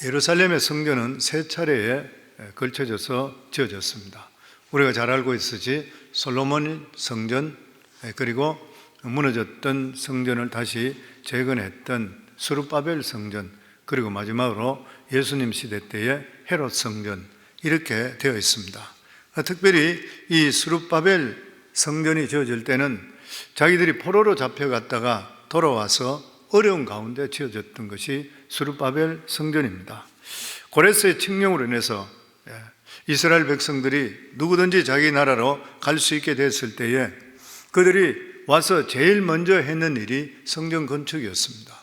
예루살렘의 성전은 세 차례에 걸쳐져서 지어졌습니다. 우리가 잘 알고 있듯이 솔로몬 성전, 그리고 무너졌던 성전을 다시 재건했던 스룹바벨 성전, 그리고 마지막으로 예수님 시대 때의 헤롯 성전, 이렇게 되어 있습니다. 특별히 이 스룹바벨 성전이 지어질 때는 자기들이 포로로 잡혀갔다가 돌아와서 어려운 가운데 지어졌던 것이 스룹바벨 성전입니다. 고레스의 칙령으로 인해서 이스라엘 백성들이 누구든지 자기 나라로 갈 수 있게 됐을 때에 그들이 와서 제일 먼저 했는 일이 성전 건축이었습니다.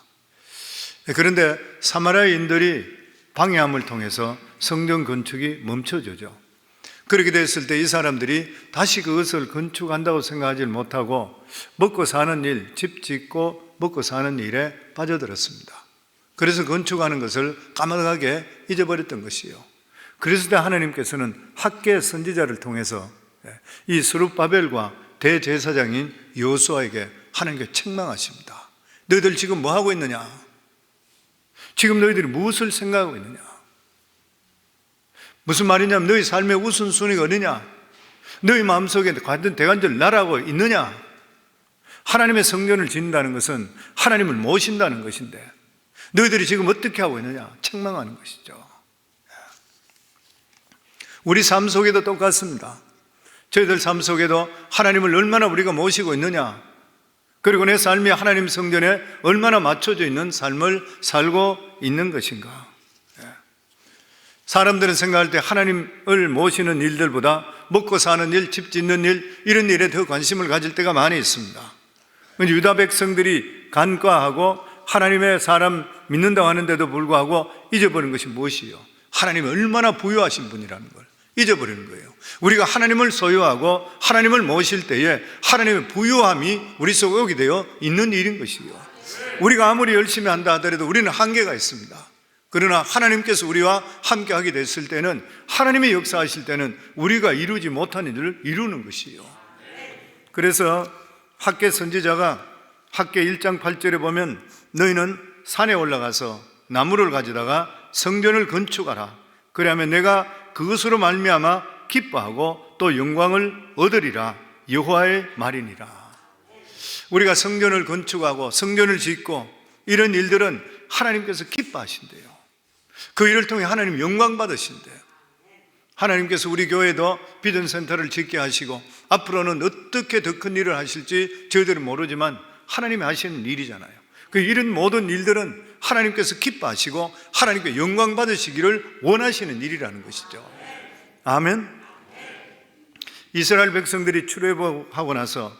그런데 사마리아인들이 방해함을 통해서 성전 건축이 멈춰지죠. 그렇게 됐을 때 이 사람들이 다시 그것을 건축한다고 생각하지 못하고 먹고 사는 일, 집 짓고 먹고 사는 일에 빠져들었습니다. 그래서 건축하는 것을 까마득하게 잊어버렸던 것이요. 그래서 하나님께서는 학개 선지자를 통해서 이 스룹바벨과 대제사장인 여호수아에게 하나님께 책망하십니다. 너희들 지금 뭐 하고 있느냐? 지금 너희들이 무엇을 생각하고 있느냐? 무슨 말이냐면 너희 삶의 우선순위가 어디냐? 너희 마음속에 과연 대관절 나라고 있느냐? 하나님의 성전을 짓는다는 것은 하나님을 모신다는 것인데 너희들이 지금 어떻게 하고 있느냐? 책망하는 것이죠. 우리 삶 속에도 똑같습니다. 저희들 삶 속에도 하나님을 얼마나 우리가 모시고 있느냐, 그리고 내 삶이 하나님 성전에 얼마나 맞춰져 있는 삶을 살고 있는 것인가. 사람들은 생각할 때 하나님을 모시는 일들보다 먹고 사는 일, 집 짓는 일, 이런 일에 더 관심을 가질 때가 많이 있습니다. 유다 백성들이 간과하고 하나님의 사람 믿는다고 하는데도 불구하고 잊어버린 것이 무엇이요? 하나님이 얼마나 부유하신 분이라는 걸 잊어버리는 거예요. 우리가 하나님을 소유하고 하나님을 모실 때에 하나님의 부유함이 우리 속에 오게 되어 있는 일인 것이요. 우리가 아무리 열심히 한다 하더라도 우리는 한계가 있습니다. 그러나 하나님께서 우리와 함께 하게 됐을 때는, 하나님의 역사하실 때는 우리가 이루지 못한 일을 이루는 것이요. 그래서 학개 선지자가 학개 1장 8절에 보면 너희는 산에 올라가서 나무를 가져다가 성전을 건축하라. 그리하면 내가 그것으로 말미암아 기뻐하고 또 영광을 얻으리라. 여호와의 말이니라. 우리가 성전을 건축하고 성전을 짓고 이런 일들은 하나님께서 기뻐하신대요. 그 일을 통해 하나님 영광 받으신대요. 하나님께서 우리 교회도 비전센터를 짓게 하시고 앞으로는 어떻게 더 큰 일을 하실지 저희들은 모르지만 하나님이 하시는 일이잖아요. 그 이런 모든 일들은 하나님께서 기뻐하시고 하나님께 영광 받으시기를 원하시는 일이라는 것이죠. 아멘. 이스라엘 백성들이 출애굽하고 나서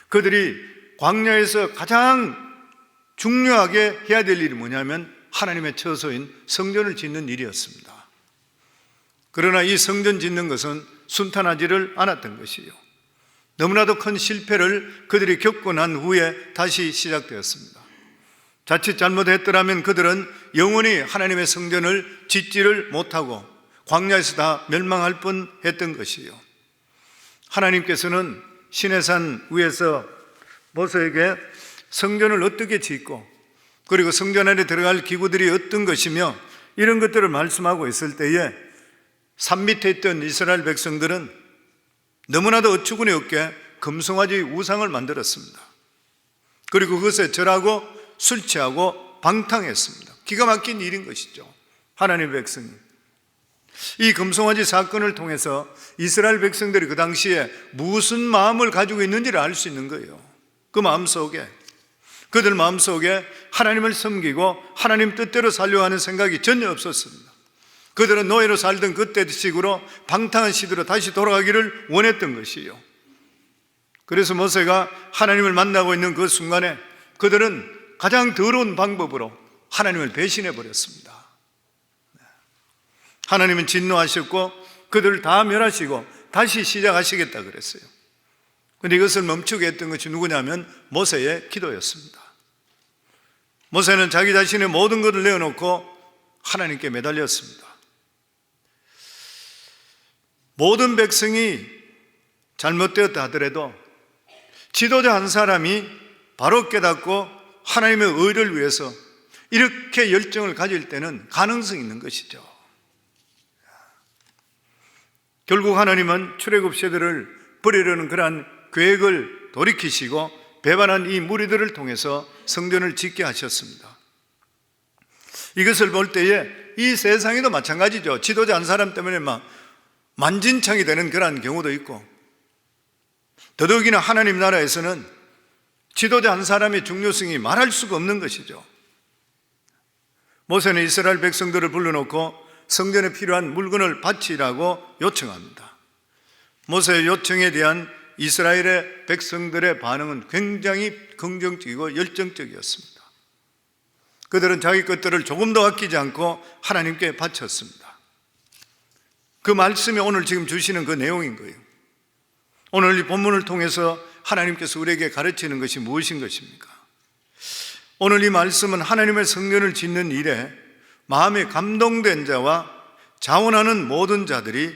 그들이 광야에서 가장 중요하게 해야 될 일이 뭐냐면 하나님의 처소인 성전을 짓는 일이었습니다. 그러나 이 성전 짓는 것은 순탄하지를 않았던 것이요. 너무나도 큰 실패를 그들이 겪고 난 후에 다시 시작되었습니다. 자칫 잘못했더라면 그들은 영원히 하나님의 성전을 짓지를 못하고 광야에서 다 멸망할 뻔했던 것이요. 하나님께서는 시내산 위에서 모세에게 성전을 어떻게 짓고 그리고 성전 안에 들어갈 기구들이 어떤 것이며 이런 것들을 말씀하고 있을 때에 산 밑에 있던 이스라엘 백성들은 너무나도 어처구니 없게 금송아지 우상을 만들었습니다. 그리고 그것에 절하고 술 취하고 방탕했습니다. 기가 막힌 일인 것이죠. 하나님의 백성이 이 금송아지 사건을 통해서 이스라엘 백성들이 그 당시에 무슨 마음을 가지고 있는지를 알 수 있는 거예요. 그 마음속에, 그들 마음속에 하나님을 섬기고 하나님 뜻대로 살려고 하는 생각이 전혀 없었습니다. 그들은 노예로 살던 그때 식으로 방탕한 시대로 다시 돌아가기를 원했던 것이요. 그래서 모세가 하나님을 만나고 있는 그 순간에 그들은 가장 더러운 방법으로 하나님을 배신해 버렸습니다. 하나님은 진노하셨고 그들을 다 멸하시고 다시 시작하시겠다 그랬어요. 그런데 이것을 멈추게 했던 것이 누구냐면 모세의 기도였습니다. 모세는 자기 자신의 모든 것을 내어놓고 하나님께 매달렸습니다. 모든 백성이 잘못되었다 하더라도 지도자 한 사람이 바로 깨닫고 하나님의 의를 위해서 이렇게 열정을 가질 때는 가능성이 있는 것이죠. 결국 하나님은 출애굽 세대를 버리려는 그러한 계획을 돌이키시고 배반한 이 무리들을 통해서 성전을 짓게 하셨습니다. 이것을 볼 때에 이 세상에도 마찬가지죠. 지도자 한 사람 때문에 막 만진창이 되는 그러한 경우도 있고, 더더욱이나 하나님 나라에서는 지도자 한 사람의 중요성이 말할 수가 없는 것이죠. 모세는 이스라엘 백성들을 불러놓고 성전에 필요한 물건을 바치라고 요청합니다. 모세의 요청에 대한 이스라엘의 백성들의 반응은 굉장히 긍정적이고 열정적이었습니다. 그들은 자기 것들을 조금도 아끼지 않고 하나님께 바쳤습니다. 그 말씀이 오늘 지금 주시는 그 내용인 거예요. 오늘 이 본문을 통해서 하나님께서 우리에게 가르치는 것이 무엇인 것입니까? 오늘 이 말씀은 하나님의 성전을 짓는 일에 마음에 감동된 자와 자원하는 모든 자들이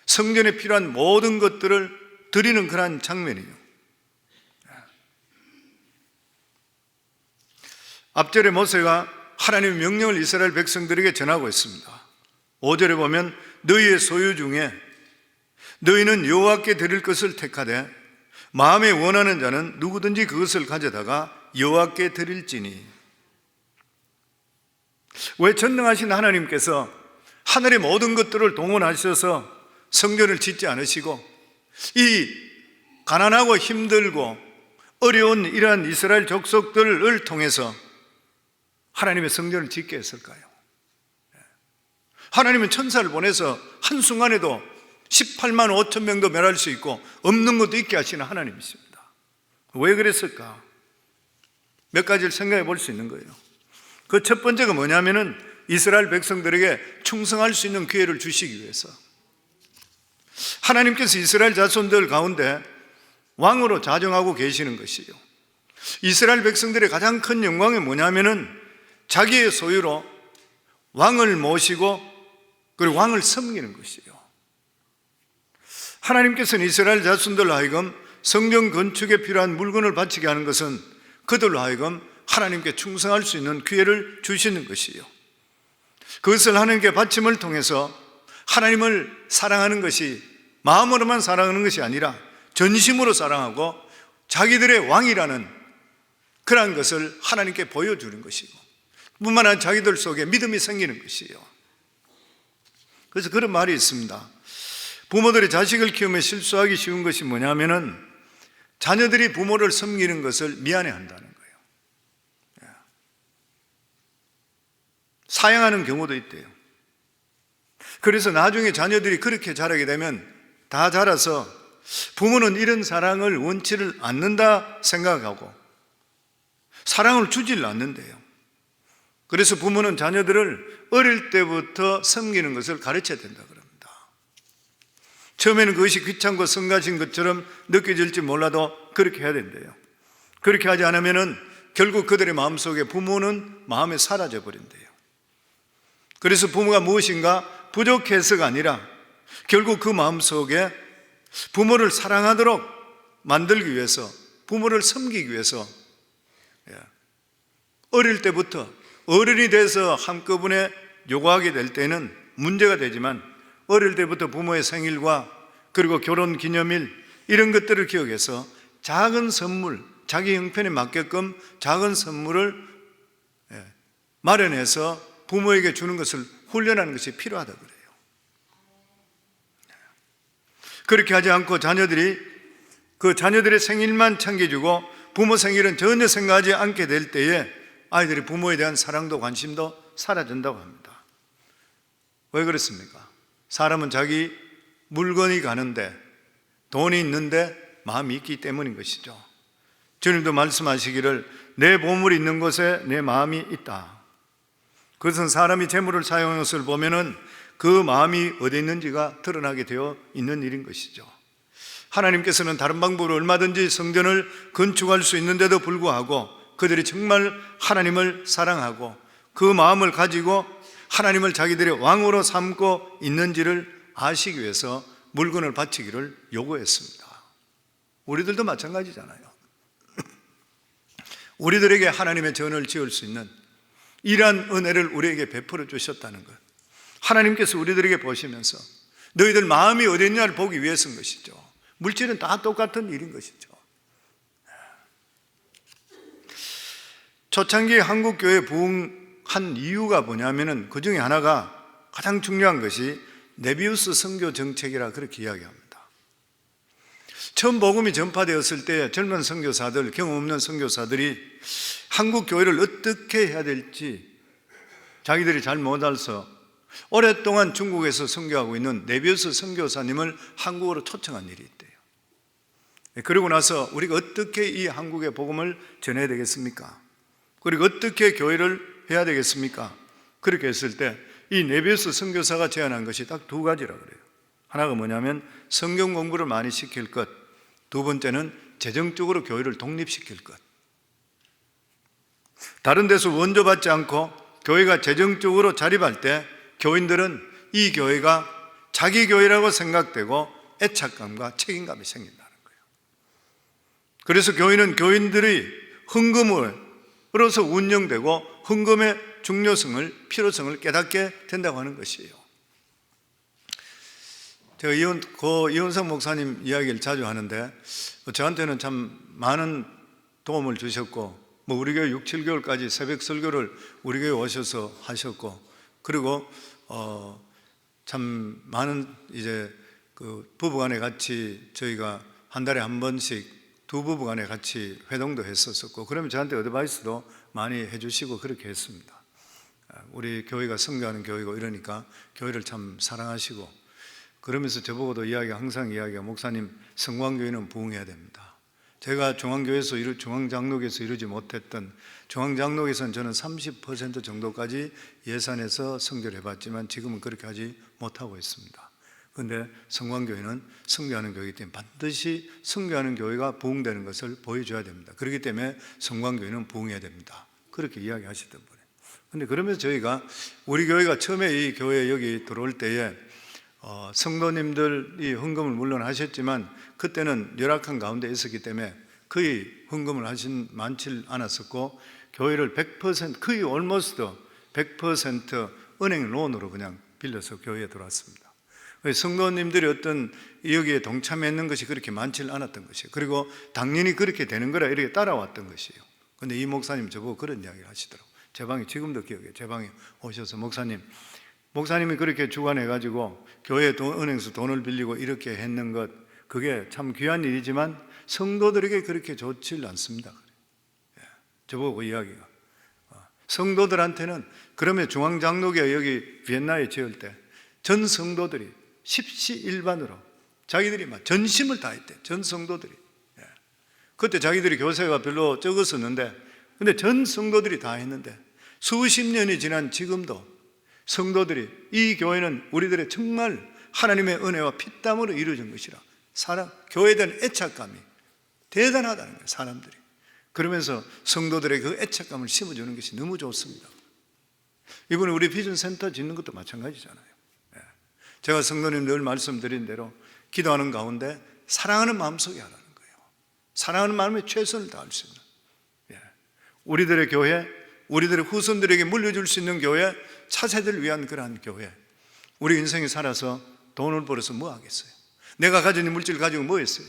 성전에 필요한 모든 것들을 드리는 그러한 장면이에요. 앞절에 모세가 하나님의 명령을 이스라엘 백성들에게 전하고 있습니다. 5절에 보면 너희의 소유 중에 너희는 여호와께 드릴 것을 택하되 마음에 원하는 자는 누구든지 그것을 가져다가 여호와께 드릴지니. 왜 전능하신 하나님께서 하늘의 모든 것들을 동원하셔서 성전을 짓지 않으시고 이 가난하고 힘들고 어려운 이러한 이스라엘 족속들을 통해서 하나님의 성전을 짓게 했을까요? 하나님은 천사를 보내서 한순간에도 18만 5천 명도 멸할 수 있고 없는 것도 있게 하시는 하나님이십니다. 왜 그랬을까? 몇 가지를 생각해 볼 수 있는 거예요. 그 첫 번째가 뭐냐면은 이스라엘 백성들에게 충성할 수 있는 기회를 주시기 위해서. 하나님께서 이스라엘 자손들 가운데 왕으로 자정하고 계시는 것이요. 이스라엘 백성들의 가장 큰 영광이 뭐냐면은 자기의 소유로 왕을 모시고 그리고 왕을 섬기는 것이요. 하나님께서는 이스라엘 자손들로 하여금 성전 건축에 필요한 물건을 바치게 하는 것은 그들로 하여금 하나님께 충성할 수 있는 기회를 주시는 것이요. 그것을 하나님께 바침을 통해서 하나님을 사랑하는 것이 마음으로만 사랑하는 것이 아니라 전심으로 사랑하고 자기들의 왕이라는 그러한 것을 하나님께 보여주는 것이고 뿐만 아니라 자기들 속에 믿음이 생기는 것이요. 그래서 그런 말이 있습니다. 부모들이 자식을 키우며 실수하기 쉬운 것이 뭐냐면은 자녀들이 부모를 섬기는 것을 미안해한다는 거예요. 사양하는 경우도 있대요. 그래서 나중에 자녀들이 그렇게 자라게 되면 다 자라서 부모는 이런 사랑을 원치를 않는다 생각하고 사랑을 주질 않는데요. 그래서 부모는 자녀들을 어릴 때부터 섬기는 것을 가르쳐야 된다 그럽니다. 처음에는 그것이 귀찮고 성가신 것처럼 느껴질지 몰라도 그렇게 해야 된대요. 그렇게 하지 않으면 결국 그들의 마음속에 부모는 마음에 사라져 버린대요. 그래서 부모가 무엇인가 부족해서가 아니라 결국 그 마음속에 부모를 사랑하도록 만들기 위해서, 부모를 섬기기 위해서 어릴 때부터 어른이 돼서 한꺼번에 요구하게 될 때는 문제가 되지만 어릴 때부터 부모의 생일과 그리고 결혼 기념일 이런 것들을 기억해서 작은 선물, 자기 형편에 맞게끔 작은 선물을 마련해서 부모에게 주는 것을 훈련하는 것이 필요하다 그래요. 그렇게 하지 않고 자녀들이 그 자녀들의 생일만 챙겨주고 부모 생일은 전혀 생각하지 않게 될 때에 아이들이 부모에 대한 사랑도 관심도 사라진다고 합니다. 왜 그렇습니까? 사람은 자기 물건이 가는데 돈이 있는데 마음이 있기 때문인 것이죠. 주님도 말씀하시기를 내 보물이 있는 곳에 내 마음이 있다. 그것은 사람이 재물을 사용하는 것을 보면은 그 마음이 어디 있는지가 드러나게 되어 있는 일인 것이죠. 하나님께서는 다른 방법으로 얼마든지 성전을 건축할 수 있는데도 불구하고 그들이 정말 하나님을 사랑하고 그 마음을 가지고 하나님을 자기들의 왕으로 삼고 있는지를 아시기 위해서 물건을 바치기를 요구했습니다. 우리들도 마찬가지잖아요. 우리들에게 하나님의 전을 지을 수 있는 이러한 은혜를 우리에게 베풀어 주셨다는 것, 하나님께서 우리들에게 보시면서 너희들 마음이 어디 있냐를 보기 위해서인 것이죠. 물질은 다 똑같은 일인 것이죠. 초창기 한국교회 부흥한 이유가 뭐냐면은 그 중에 하나가, 가장 중요한 것이 네비우스 선교 정책이라 그렇게 이야기합니다. 처음 복음이 전파되었을 때 젊은 선교사들, 경험 없는 선교사들이 한국 교회를 어떻게 해야 될지 자기들이 잘 못 알아서 오랫동안 중국에서 선교하고 있는 네비우스 선교사님을 한국으로 초청한 일이 있대요. 그러고 나서 우리가 어떻게 이 한국의 복음을 전해야 되겠습니까? 그리고 어떻게 교회를 해야 되겠습니까? 그렇게 했을 때 이 네비우스 선교사가 제안한 것이 딱 두 가지라고 그래요. 하나가 뭐냐면 성경 공부를 많이 시킬 것, 두 번째는 재정적으로 교회를 독립시킬 것. 다른 데서 원조받지 않고 교회가 재정적으로 자립할 때 교인들은 이 교회가 자기 교회라고 생각되고 애착감과 책임감이 생긴다는 거예요. 그래서 교회는 교인들이 헌금으로서 운영되고 헌금의 중요성을, 필요성을 깨닫게 된다고 하는 것이에요. 제가 이원석 목사님 이야기를 자주 하는데 저한테는 참 많은 도움을 주셨고, 우리 교회 6, 7개월까지 새벽 설교를 우리 교회 오셔서 하셨고, 그리고 참 많은 이제 그 부부간에 같이 저희가 한 달에 한 번씩 두 부부간에 같이 회동도 했었고, 그러면 저한테 어드바이스도 많이 해주시고 그렇게 했습니다. 우리 교회가 선교하는 교회고 이러니까 교회를 참 사랑하시고, 그러면서 저보고도 항상 이야기가, 목사님, 성광교회는 부흥해야 됩니다. 제가 중앙장로교에서 이루지 못했던, 중앙장로교에서는 저는 30% 정도까지 예산에서 선교를 해봤지만 지금은 그렇게 하지 못하고 있습니다. 그런데 성광교회는 선교하는 교회이기 때문에 반드시 선교하는 교회가 부흥되는 것을 보여줘야 됩니다. 그렇기 때문에 성광교회는 부흥해야 됩니다. 그렇게 이야기하시던 분이에요. 그런데 그러면서 저희가, 우리 교회가 처음에 이 교회에 여기 들어올 때에 성도님들이 헌금을 물론 하셨지만 그때는 열악한 가운데 있었기 때문에 거의 헌금을 많지 않았었고, 교회를 100%, 거의 almost 100% 은행 론으로 그냥 빌려서 교회에 들어왔습니다. 성도님들이 어떤 여기에 동참했는 것이 그렇게 많지 않았던 것이에요. 그리고 당연히 그렇게 되는 거라 이렇게 따라왔던 것이에요. 그런데 이 목사님 저보고 그런 이야기를 하시더라고요. 제 방에 지금도 기억해요. 제 방에 오셔서, 목사님이 그렇게 주관해가지고 교회 은행에서 돈을 빌리고 이렇게 했는 것, 그게 참 귀한 일이지만 성도들에게 그렇게 좋지 않습니다. 저보고 이야기가, 성도들한테는, 그러면 중앙장로교회 여기 비엔나에 지을 때 전 성도들이 십시일반으로 자기들이 막 전심을 다했대. 전 성도들이. 그때 자기들이 교세가 별로 적었었는데, 근데 전 성도들이 다 했는데 수십 년이 지난 지금도 성도들이, 이 교회는 우리들의 정말 하나님의 은혜와 피땀으로 이루어진 것이라, 교회에 대한 애착감이 대단하다는 거예요, 사람들이. 그러면서 성도들의 그 애착감을 심어주는 것이 너무 좋습니다. 이번에 우리 비전센터 짓는 것도 마찬가지잖아요. 제가 성도님 늘 말씀드린 대로 기도하는 가운데 사랑하는 마음속에 하라는 거예요. 사랑하는 마음에 최선을 다할 수 있는, 우리들의 교회, 우리들의 후손들에게 물려줄 수 있는 교회, 차세대를 위한 그러한 교회. 우리 인생에 살아서 돈을 벌어서 뭐 하겠어요? 내가 가진 물질 가지고 뭐 했어요?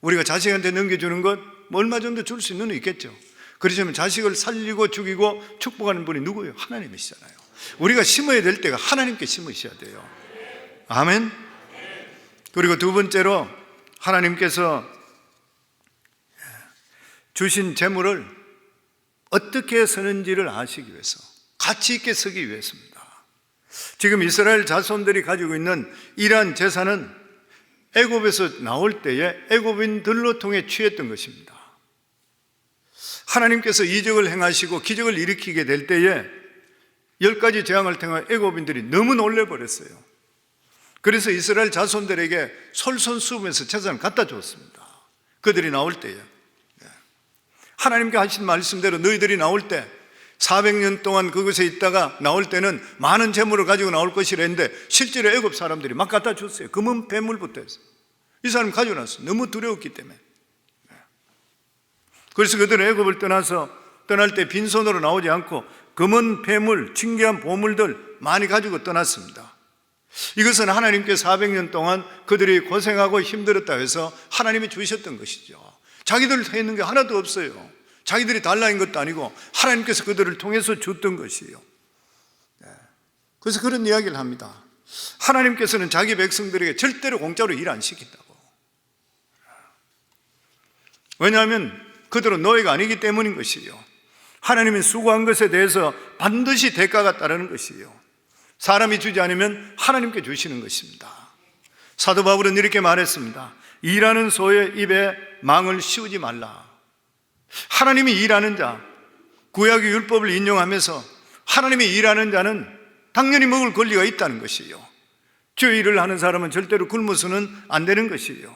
우리가 자식한테 넘겨주는 것 얼마 정도 줄 수 있는 건 있겠죠. 그렇지만 자식을 살리고 죽이고 축복하는 분이 누구예요? 하나님이시잖아요. 우리가 심어야 될 때가 하나님께 심으셔야 돼요. 아멘. 그리고 두 번째로, 하나님께서 주신 재물을 어떻게 쓰는지를 아시기 위해서, 가치 있게 쓰기 위해서입니다. 지금 이스라엘 자손들이 가지고 있는 이러한 재산은 애굽에서 나올 때에 애굽인들로 통해 취했던 것입니다. 하나님께서 이적을 행하시고 기적을 일으키게 될 때에 10가지 재앙을 통해 애굽인들이 너무 놀래버렸어요. 그래서 이스라엘 자손들에게 솔선수범해서 재산을 갖다 줬습니다. 그들이 나올 때에 하나님께 하신 말씀대로 너희들이 나올 때 400년 동안 그곳에 있다가 나올 때는 많은 재물을 가지고 나올 것이라 했는데 실제로 애굽 사람들이 막 갖다 줬어요. 금은 폐물부터 해서. 이 사람 가지고 났어요. 너무 두려웠기 때문에. 그래서 그들은 애굽을 떠날 때 빈손으로 나오지 않고 금은 폐물, 진귀한 보물들 많이 가지고 떠났습니다. 이것은 하나님께 400년 동안 그들이 고생하고 힘들었다 해서 하나님이 주셨던 것이죠. 자기들 했는 게 하나도 없어요. 자기들이 달라인 것도 아니고 하나님께서 그들을 통해서 줬던 것이에요. 그래서 그런 이야기를 합니다. 하나님께서는 자기 백성들에게 절대로 공짜로 일 안 시킨다고. 왜냐하면 그들은 노예가 아니기 때문인 것이에요. 하나님이 수고한 것에 대해서 반드시 대가가 따르는 것이에요. 사람이 주지 않으면 하나님께 주시는 것입니다. 사도 바울은 이렇게 말했습니다. 일하는 소의 입에 망을 씌우지 말라. 하나님이 일하는 자, 구약의 율법을 인용하면서 하나님이 일하는 자는 당연히 먹을 권리가 있다는 것이에요. 주의 일을 하는 사람은 절대로 굶어서는 안 되는 것이에요.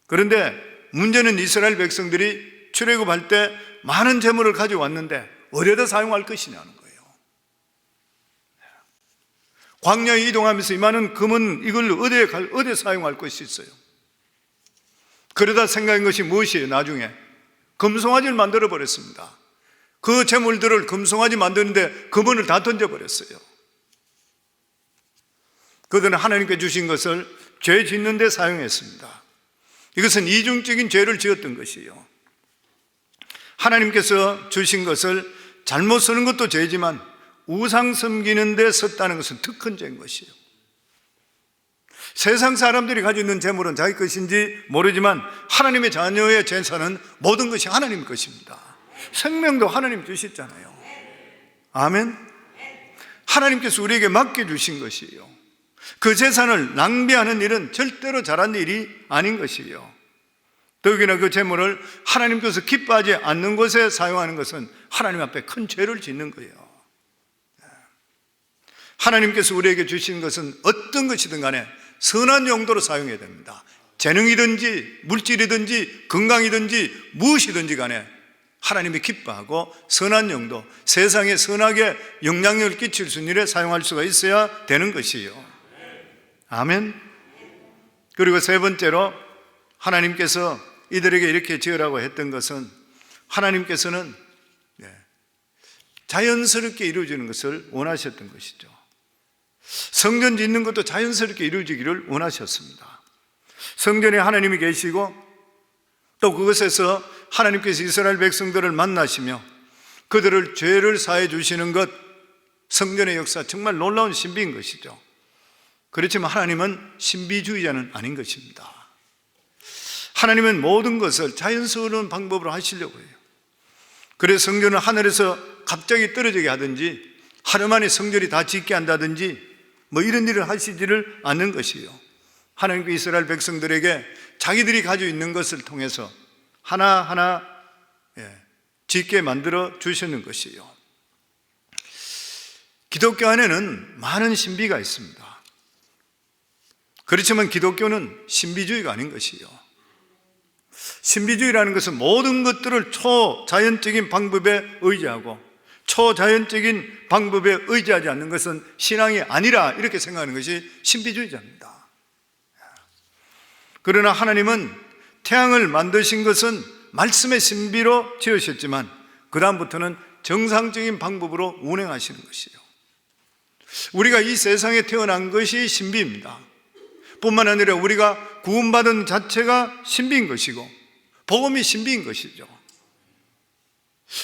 그런데 문제는 이스라엘 백성들이 출애굽할 때 많은 재물을 가져왔는데 어디에다 사용할 것이냐는 거예요. 광야에 이동하면서 이 많은 금은 이걸 어디에 사용할 것이 있어요? 그러다 생각한 것이 무엇이에요? 나중에 금송아지를 만들어 버렸습니다. 그 재물들을 금송아지 만드는데 금은을 다 던져버렸어요. 그들은 하나님께 주신 것을 죄 짓는 데 사용했습니다. 이것은 이중적인 죄를 지었던 것이에요. 하나님께서 주신 것을 잘못 쓰는 것도 죄지만 우상 섬기는 데 썼다는 것은 더 큰 죄인 것이에요. 세상 사람들이 가지고 있는 재물은 자기 것인지 모르지만 하나님의 자녀의 재산은 모든 것이 하나님 것입니다. 생명도 하나님 주셨잖아요. 아멘. 하나님께서 우리에게 맡겨주신 것이에요. 그 재산을 낭비하는 일은 절대로 잘하는 일이 아닌 것이에요. 더욱이나 그 재물을 하나님께서 기뻐하지 않는 곳에 사용하는 것은 하나님 앞에 큰 죄를 짓는 거예요. 하나님께서 우리에게 주신 것은 어떤 것이든 간에 선한 용도로 사용해야 됩니다. 재능이든지 물질이든지 건강이든지 무엇이든지 간에 하나님이 기뻐하고 선한 용도, 세상에 선하게 영향력을 끼칠 수 있는 일에 사용할 수가 있어야 되는 것이에요. 아멘. 그리고 세 번째로 하나님께서 이들에게 이렇게 지으라고 했던 것은 하나님께서는 자연스럽게 이루어지는 것을 원하셨던 것이죠. 성전 짓는 것도 자연스럽게 이루어지기를 원하셨습니다. 성전에 하나님이 계시고 또 그것에서 하나님께서 이스라엘 백성들을 만나시며 그들을 죄를 사해 주시는 것, 성전의 역사 정말 놀라운 신비인 것이죠. 그렇지만 하나님은 신비주의자는 아닌 것입니다. 하나님은 모든 것을 자연스러운 방법으로 하시려고 해요. 그래서 성전을 하늘에서 갑자기 떨어지게 하든지 하루 만에 성전이 다 짓게 한다든지 이런 일을 하시지를 않는 것이에요. 하나님께 이스라엘 백성들에게 자기들이 가지고 있는 것을 통해서 하나하나 짓게 만들어 주시는 것이에요. 기독교 안에는 많은 신비가 있습니다. 그렇지만 기독교는 신비주의가 아닌 것이에요. 신비주의라는 것은 모든 것들을 초자연적인 방법에 의지하고 초자연적인 방법에 의지하지 않는 것은 신앙이 아니라 이렇게 생각하는 것이 신비주의자입니다. 그러나 하나님은 태양을 만드신 것은 말씀의 신비로 지으셨지만 그 다음부터는 정상적인 방법으로 운행하시는 것이에요. 우리가 이 세상에 태어난 것이 신비입니다. 뿐만 아니라 우리가 구원받은 자체가 신비인 것이고 복음이 신비인 것이죠.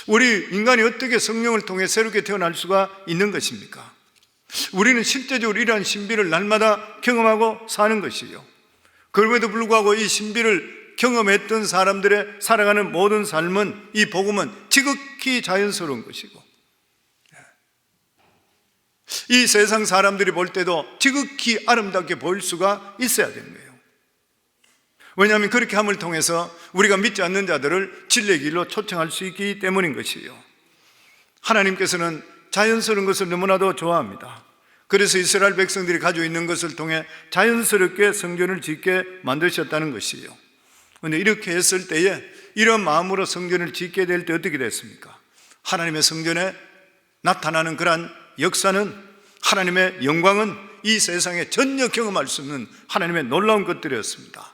우리 인간이 어떻게 성령을 통해 새롭게 태어날 수가 있는 것입니까? 우리는 실제적으로 이러한 신비를 날마다 경험하고 사는 것이에요. 그럼에도 불구하고 이 신비를 경험했던 사람들의 살아가는 모든 삶은, 이 복음은 지극히 자연스러운 것이고 이 세상 사람들이 볼 때도 지극히 아름답게 보일 수가 있어야 되는 거예요. 왜냐하면 그렇게 함을 통해서 우리가 믿지 않는 자들을 진리의 길로 초청할 수 있기 때문인 것이에요. 하나님께서는 자연스러운 것을 너무나도 좋아합니다. 그래서 이스라엘 백성들이 가지고 있는 것을 통해 자연스럽게 성전을 짓게 만드셨다는 것이에요. 그런데 이렇게 했을 때에 이런 마음으로 성전을 짓게 될 때 어떻게 됐습니까? 하나님의 성전에 나타나는 그러한 역사는, 하나님의 영광은 이 세상에 전혀 경험할 수 없는 하나님의 놀라운 것들이었습니다.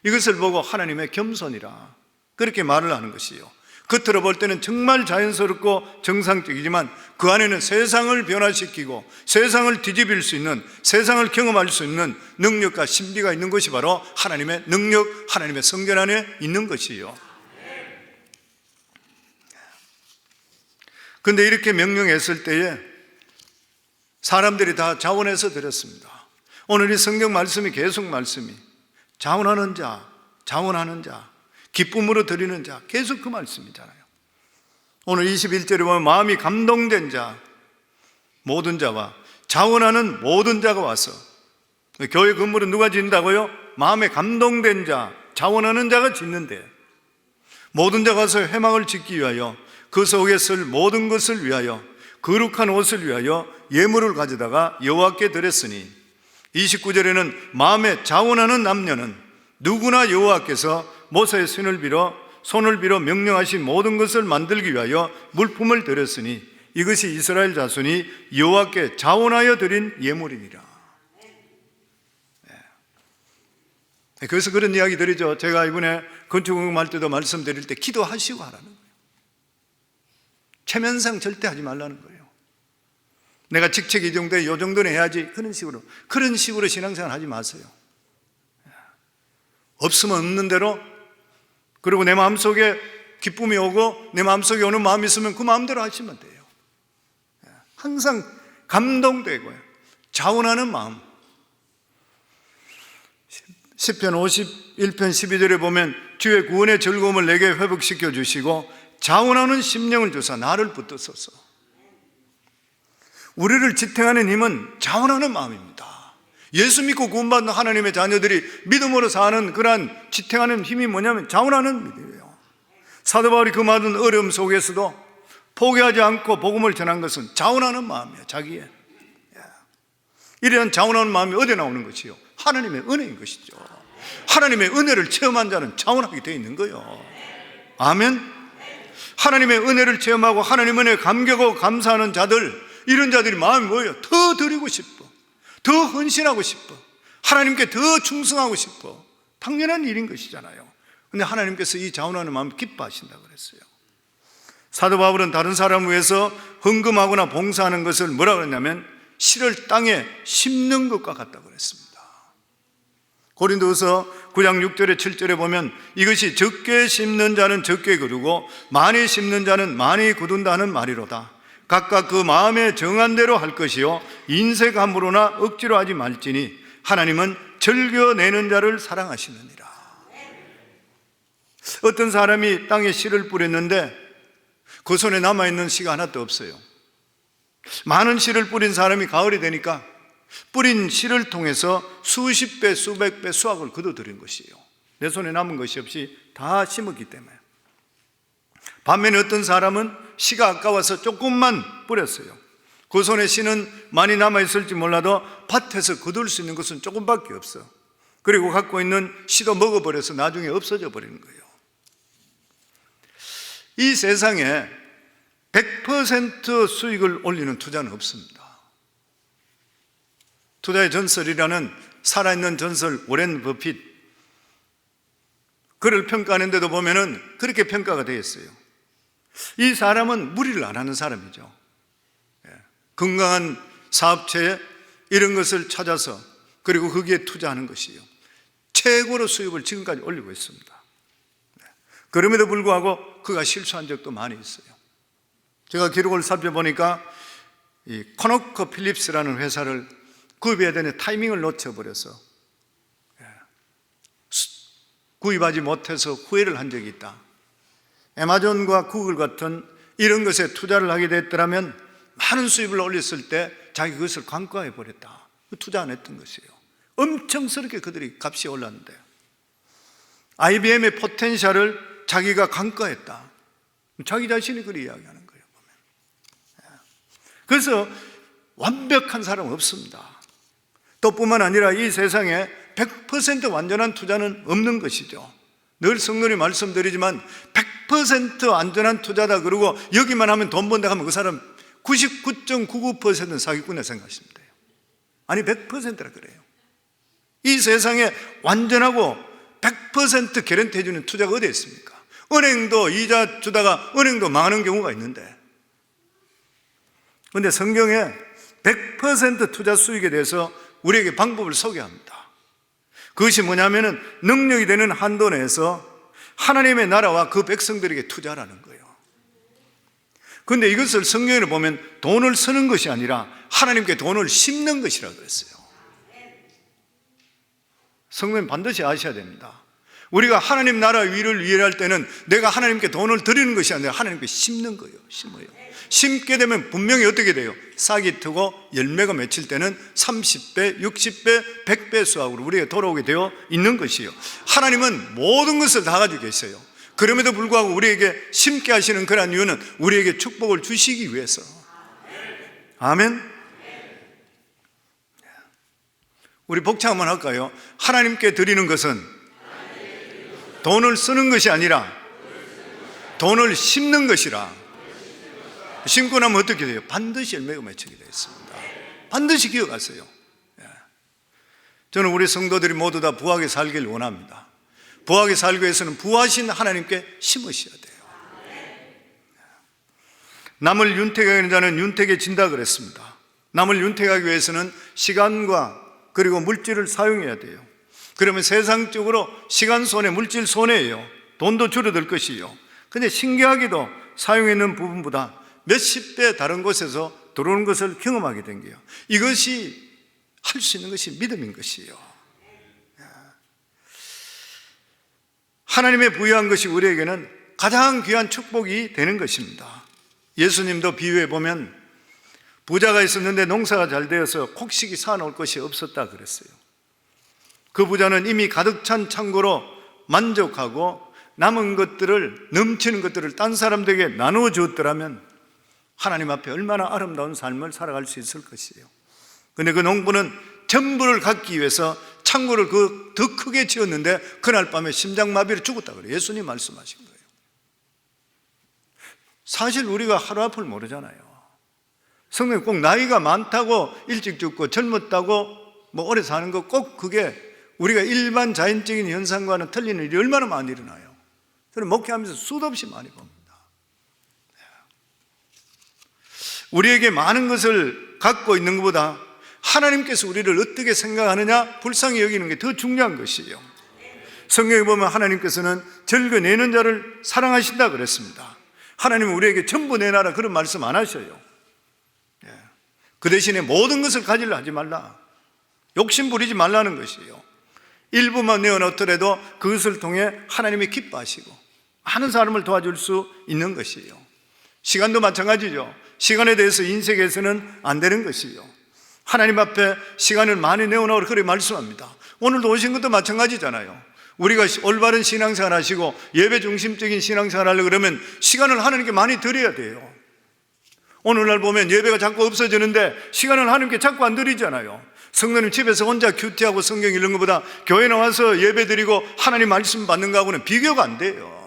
이것을 보고 하나님의 겸손이라 그렇게 말을 하는 것이에요. 겉으로 볼 때는 정말 자연스럽고 정상적이지만 그 안에는 세상을 변화시키고 세상을 뒤집일 수 있는, 세상을 경험할 수 있는 능력과 신비가 있는 것이 바로 하나님의 능력, 하나님의 성전 안에 있는 것이요. 그런데 이렇게 명령했을 때에 사람들이 다 자원해서 드렸습니다. 오늘 이 성경 말씀이 계속 말씀이 자원하는 자, 자원하는 자, 기쁨으로 드리는 자, 계속 그 말씀이잖아요. 오늘 21절에 보면 마음이 감동된 자, 모든 자와 자원하는 모든 자가 와서, 교회 건물은 누가 짓는다고요? 마음에 감동된 자, 자원하는 자가 짓는데, 모든 자가 와서 회막을 짓기 위하여 그 속에 쓸 모든 것을 위하여 거룩한 옷을 위하여 예물을 가져다가 여호와께 드렸으니, 29절에는 마음에 자원하는 남녀는 누구나 여호와께서 모세의 손을 빌어 명령하신 모든 것을 만들기 위하여 물품을 드렸으니 이것이 이스라엘 자손이 여호와께 자원하여 드린 예물이니라. 그래서 그런 이야기 드리죠. 제가 이번에 건축공할 때도 말씀드릴 때 기도하시고 하라는 거예요. 체면상 절대 하지 말라는 거예요. 내가 직책이 이 정도에 이 정도는 해야지, 그런 식으로 신앙생활 하지 마세요. 없으면 없는 대로, 그리고 내 마음속에 기쁨이 오고 내 마음속에 오는 마음이 있으면 그 마음대로 하시면 돼요. 항상 감동되고요, 자원하는 마음. 시편 51편 12절에 보면 주의 구원의 즐거움을 내게 회복시켜 주시고 자원하는 심령을 주사 나를 붙드소서. 우리를 지탱하는 힘은 자원하는 마음입니다. 예수 믿고 구원받는 하나님의 자녀들이 믿음으로 사는 그러한 지탱하는 힘이 뭐냐면 자원하는 믿음이에요. 사도 바울이 그 많은 어려움 속에서도 포기하지 않고 복음을 전한 것은 자원하는 마음이에요. 자기의 이러한 자원하는 마음이 어디에 나오는 것이요? 하나님의 은혜인 것이죠. 하나님의 은혜를 체험한 자는 자원하게 되어 있는 거예요. 아멘. 하나님의 은혜를 체험하고 하나님의 은혜에 감격하고 감사하는 자들, 이런 자들이 마음이 뭐예요? 더 드리고 싶어, 더 헌신하고 싶어, 하나님께 더 충성하고 싶어. 당연한 일인 것이잖아요. 그런데 하나님께서 이 자원하는 마음을 기뻐하신다고 그랬어요. 사도 바울은 다른 사람을 위해서 헌금하거나 봉사하는 것을 뭐라 그랬냐면 씨를 땅에 심는 것과 같다고 그랬습니다. 고린도서 9장 6절에 7절에 보면 이것이 적게 심는 자는 적게 거두고 많이 심는 자는 많이 거둔다는 말이로다. 각각 그 마음에 정한 대로 할 것이요 인색함으로나 억지로 하지 말지니 하나님은 즐겨내는 자를 사랑하시느니라. 어떤 사람이 땅에 씨를 뿌렸는데 그 손에 남아있는 씨가 하나도 없어요. 많은 씨를 뿌린 사람이 가을이 되니까 뿌린 씨를 통해서 수십 배, 수백 배 수확을 거둬들인 것이에요. 내 손에 남은 것이 없이 다 심었기 때문에. 반면에 어떤 사람은 씨가 아까워서 조금만 뿌렸어요. 그 손에 씨는 많이 남아있을지 몰라도 밭에서 거둘 수 있는 것은 조금밖에 없어. 그리고 갖고 있는 씨도 먹어버려서 나중에 없어져 버리는 거예요. 이 세상에 100% 수익을 올리는 투자는 없습니다. 투자의 전설이라는 살아있는 전설 워렌 버핏, 그를 평가하는 데도 보면은 그렇게 평가가 되어 있어요. 이 사람은 무리를 안 하는 사람이죠. 건강한 사업체에 이런 것을 찾아서 그리고 거기에 투자하는 것이요 최고로 수입을 지금까지 올리고 있습니다. 그럼에도 불구하고 그가 실수한 적도 많이 있어요. 제가 기록을 살펴보니까 이 코노코 필립스라는 회사를 구입해야 되는 타이밍을 놓쳐버려서 구입하지 못해서 후회를 한 적이 있다. 애마존과 구글 같은 이런 것에 투자를 하게 됐더라면 많은 수입을 올렸을 때 자기 그것을 간과해 버렸다. 투자 안 했던 것이에요. 엄청스럽게 그들이 값이 올랐는데 IBM의 포텐셜을 자기가 간과했다. 자기 자신이 그렇게 이야기하는 거예요. 그래서 완벽한 사람은 없습니다. 또 뿐만 아니라 이 세상에 100% 완전한 투자는 없는 것이죠. 늘 성도님 말씀드리지만 100% 안전한 투자다 그러고 여기만 하면 돈 번다 하면 그 사람 99.99%는 사기꾼이라 생각하시면 돼요. 아니 100%라 그래요. 이 세상에 완전하고 100% 개런티 해주는 투자가 어디 있습니까? 은행도 이자 주다가 은행도 망하는 경우가 있는데, 그런데 성경에 100% 투자 수익에 대해서 우리에게 방법을 소개합니다. 그것이 뭐냐면은 능력이 되는 한도 내에서 하나님의 나라와 그 백성들에게 투자라는 거예요. 그런데 이것을 성경에 보면 돈을 쓰는 것이 아니라 하나님께 돈을 심는 것이라고 그랬어요. 성도님 반드시 아셔야 됩니다. 우리가 하나님 나라 위를 위해 할 때는 내가 하나님께 돈을 드리는 것이 아니라 하나님께 심는 거예요. 심어요. 심게 되면 분명히 어떻게 돼요? 싹이 트고 열매가 맺힐 때는 30배, 60배, 100배 수확으로 우리에게 돌아오게 되어 있는 것이에요. 하나님은 모든 것을 다 가지고 계세요. 그럼에도 불구하고 우리에게 심게 하시는 그런 이유는 우리에게 축복을 주시기 위해서. 아멘. 우리 복창 한번 할까요? 하나님께 드리는 것은 돈을 쓰는 것이 아니라 돈을 심는 것이라. 심고 나면 어떻게 돼요? 반드시 열매가 맺히게 되어 있습니다. 반드시 기억하세요. 저는 우리 성도들이 모두 다 부하게 살기를 원합니다. 부하게 살기 위해서는 부하신 하나님께 심으셔야 돼요. 남을 윤택하는 자는 윤택해진다 그랬습니다. 남을 윤택하기 위해서는 시간과 그리고 물질을 사용해야 돼요. 그러면 세상적으로 시간 손해, 물질 손해예요. 돈도 줄어들 것이요. 근데 신기하게도 사용했는 부분보다 몇십 배 다른 곳에서 들어오는 것을 경험하게 된 거예요. 이것이 할 수 있는 것이 믿음인 것이에요. 하나님의 부여한 것이 우리에게는 가장 귀한 축복이 되는 것입니다. 예수님도 비유해 보면 부자가 있었는데 농사가 잘 되어서 곡식이 사놓을 것이 없었다 그랬어요. 그 부자는 이미 가득 찬 창고로 만족하고 남은 것들을, 넘치는 것들을 딴 사람들에게 나누어 주었더라면 하나님 앞에 얼마나 아름다운 삶을 살아갈 수 있을 것이에요. 그런데 그 농부는 전부를 갖기 위해서 창고를 더 크게 지었는데 그날 밤에 심장마비로 죽었다 그래요. 예수님 말씀하신 거예요. 사실 우리가 하루 앞을 모르잖아요. 성도님 꼭 나이가 많다고 일찍 죽고 젊었다고 뭐 오래 사는 거 꼭 그게 우리가 일반 자연적인 현상과는 틀리는 일이 얼마나 많이 일어나요. 저는 목회하면서 수도 없이 많이 봅니다. 우리에게 많은 것을 갖고 있는 것보다 하나님께서 우리를 어떻게 생각하느냐, 불쌍히 여기는 게 더 중요한 것이에요. 성경에 보면 하나님께서는 절거내는 자를 사랑하신다 그랬습니다. 하나님은 우리에게 전부 내놔라 그런 말씀 안 하셔요. 그 대신에 모든 것을 가지려 하지 말라, 욕심 부리지 말라는 것이에요. 일부만 내어놓더라도 그것을 통해 하나님이 기뻐하시고 많은 사람을 도와줄 수 있는 것이에요. 시간도 마찬가지죠. 시간에 대해서 인색해서는 안 되는 것이에요. 하나님 앞에 시간을 많이 내어놓으라 그렇게 말씀합니다. 오늘도 오신 것도 마찬가지잖아요. 우리가 올바른 신앙생활 하시고 예배 중심적인 신앙생활 하려고 그러면 시간을 하나님께 많이 드려야 돼요. 오늘날 보면 예배가 자꾸 없어지는데 시간을 하나님께 자꾸 안 드리잖아요. 성도님 집에서 혼자 큐티하고 성경 읽는 것보다 교회 나와서 예배 드리고 하나님 말씀 받는 거하고는 비교가 안 돼요.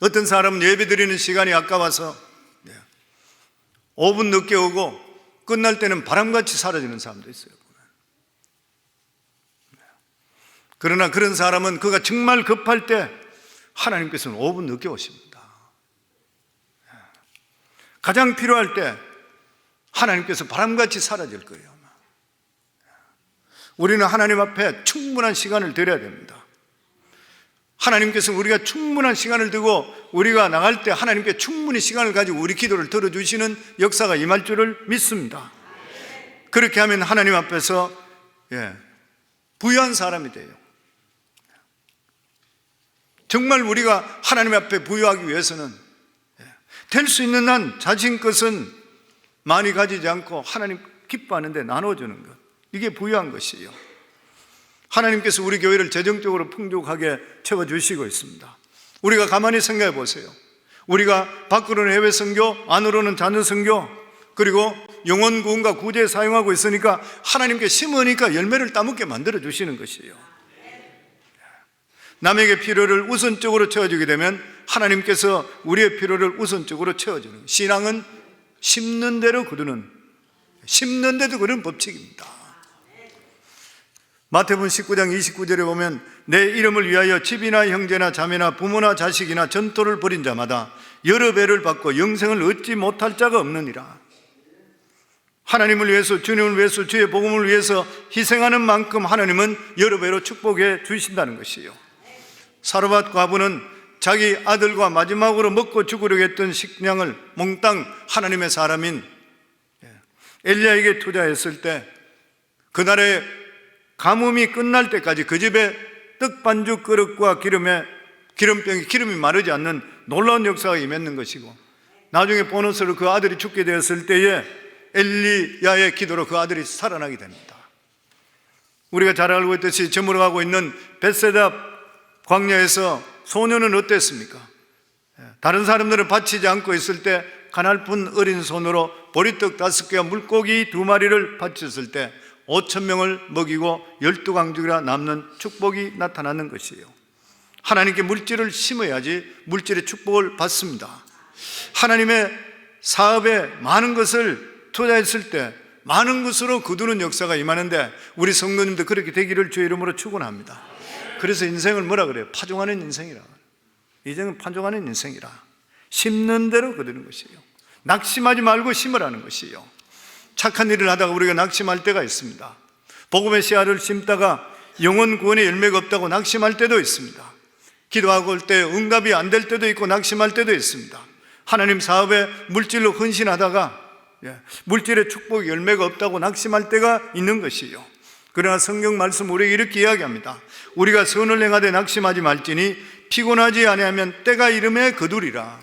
어떤 사람은 예배 드리는 시간이 아까워서 5분 늦게 오고 끝날 때는 바람같이 사라지는 사람도 있어요. 그러나 그런 사람은 그가 정말 급할 때 하나님께서는 5분 늦게 오십니다. 가장 필요할 때 하나님께서 바람같이 사라질 거예요. 우리는 하나님 앞에 충분한 시간을 드려야 됩니다. 하나님께서는 우리가 충분한 시간을 두고 우리가 나갈 때 하나님께 충분히 시간을 가지고 우리 기도를 들어주시는 역사가 임할 줄을 믿습니다. 그렇게 하면 하나님 앞에서 부유한 사람이 돼요. 정말 우리가 하나님 앞에 부유하기 위해서는 될 수 있는 한 자신 것은 많이 가지지 않고 하나님 기뻐하는데 나눠주는 것, 이게 부유한 것이에요. 하나님께서 우리 교회를 재정적으로 풍족하게 채워주시고 있습니다. 우리가 가만히 생각해 보세요. 우리가 밖으로는 해외 선교, 안으로는 자녀 선교, 그리고 영혼 구원과 구제에 사용하고 있으니까 하나님께 심으니까 열매를 따먹게 만들어 주시는 것이에요. 남에게 필요를 우선적으로 채워주게 되면 하나님께서 우리의 필요를 우선적으로 채워주는, 신앙은 심는 대로 거두는, 심는 데도 그런 법칙입니다. 마태복음 19장 29절에 보면 내 이름을 위하여 집이나 형제나 자매나 부모나 자식이나 전토를 벌인 자마다 여러 배를 받고 영생을 얻지 못할 자가 없느니라. 하나님을 위해서, 주님을 위해서, 주의 복음을 위해서 희생하는 만큼 하나님은 여러 배로 축복해 주신다는 것이에요. 사르밧 과부는 자기 아들과 마지막으로 먹고 죽으려고 했던 식량을 몽땅 하나님의 사람인 엘리야에게 투자했을 때 그날의 가뭄이 끝날 때까지 그 집에 떡 반죽 그릇과 기름이 마르지 않는 놀라운 역사가 임했는 것이고, 나중에 보너스로 그 아들이 죽게 되었을 때에 엘리야의 기도로 그 아들이 살아나게 됩니다. 우리가 잘 알고 있듯이 저물어가고 있는 벳세다 광야에서 소녀는 어땠습니까? 다른 사람들은 바치지 않고 있을 때 가날픈 어린 손으로 보리떡 5개와 물고기 2마리를 바쳤을 때 5,000명을 먹이고 12강주가 남는 축복이 나타나는 것이에요. 하나님께 물질을 심어야지 물질의 축복을 받습니다. 하나님의 사업에 많은 것을 투자했을 때 많은 것으로 거두는 역사가 임하는데, 우리 성도님도 그렇게 되기를 주의 이름으로 축원합니다. 그래서 인생을 뭐라 그래요? 파종하는 인생이라. 이제는 파종하는 인생이라. 심는 대로 거두는 것이에요. 낙심하지 말고 심으라는 것이에요. 착한 일을 하다가 우리가 낙심할 때가 있습니다. 복음의 씨앗을 심다가 영혼 구원의 열매가 없다고 낙심할 때도 있습니다. 기도하고 올 때 응답이 안 될 때도 있고 낙심할 때도 있습니다. 하나님 사업에 물질로 헌신하다가 물질의 축복 열매가 없다고 낙심할 때가 있는 것이에요. 그러나 성경 말씀 우리에게 이렇게 이야기합니다. 우리가 선을 행하되 낙심하지 말지니 피곤하지 아니하면 때가 이름에 거두리라.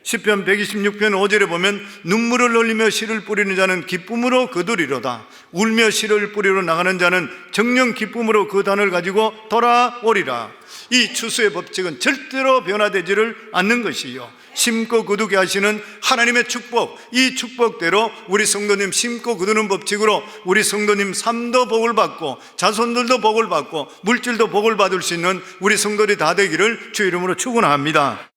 시편 126편 5절에 보면 눈물을 흘리며 씨를 뿌리는 자는 기쁨으로 거두리로다. 울며 씨를 뿌리러 나가는 자는 정령 기쁨으로 그 단을 가지고 돌아오리라. 이 추수의 법칙은 절대로 변화되지를 않는 것이요, 심고 거두게 하시는 하나님의 축복, 이 축복대로 우리 성도님 심고 거두는 법칙으로 우리 성도님 삶도 복을 받고 자손들도 복을 받고 물질도 복을 받을 수 있는 우리 성도들이 다 되기를 주 이름으로 축원합니다.